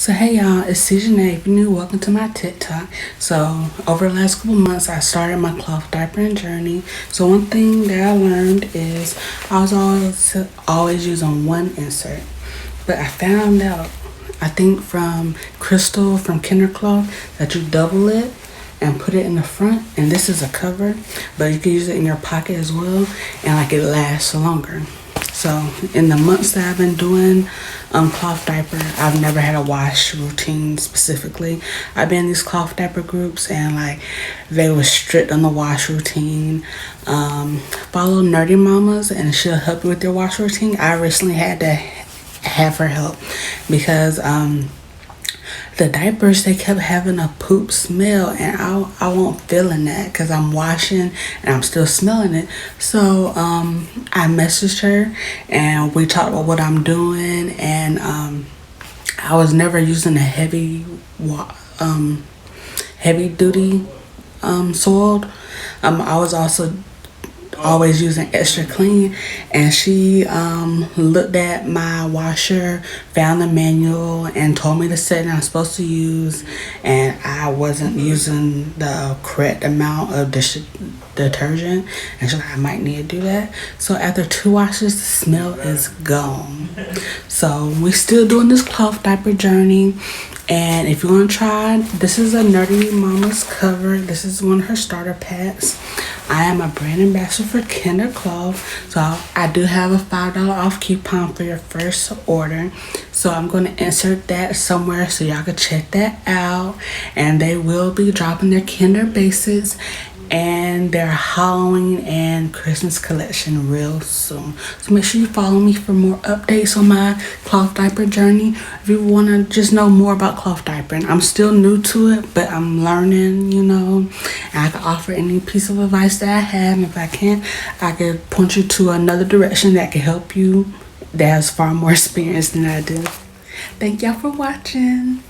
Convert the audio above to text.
So hey y'all, it's CJ. If you're new, welcome to my TikTok. So over the last couple months, I started my cloth diapering journey. So one thing that I learned is I was always using one insert, but I found out, I think from Crystal from Kinder Cloth, that you double it and put it in the front, and this is a cover, but you can use it in your pocket as well, and like it lasts longer. So in the months that I've been doing cloth diaper, I've never had a wash routine specifically. I've been in these cloth diaper groups, and like they were strict on the wash routine. Follow Nerdy Mamas and she'll help you with your wash routine. I recently had to have her help because the diapers, they kept having a poop smell, and I won't feeling that because I'm washing and I'm still smelling it. So I messaged her and we talked about what I'm doing, and I was never using a heavy duty soiled. I was also always using extra clean, and she looked at my washer, found the manual, and told me the setting I'm supposed to use, and I wasn't using the correct amount of detergent, and she's like, I might need to do that. So after 2 washes, the smell is gone. So we're still doing this cloth diaper journey. And if you want to try, this is a Nerdy Mama's cover. This is one of her starter packs. I am a brand ambassador for Kinder Cloth, so I do have a $5 off coupon for your first order. So I'm going to insert that somewhere so y'all can check that out. And they will be dropping their Kinder Basics and their Halloween and Christmas collection real soon. So make sure you follow me for more updates on my cloth diaper journey. If you want to just know more about cloth diapering, I'm still new to it, but I'm learning, and I can offer any piece of advice that I have. And if I can't, I could point you to another direction that can help you that has far more experience than I do. Thank y'all for watching.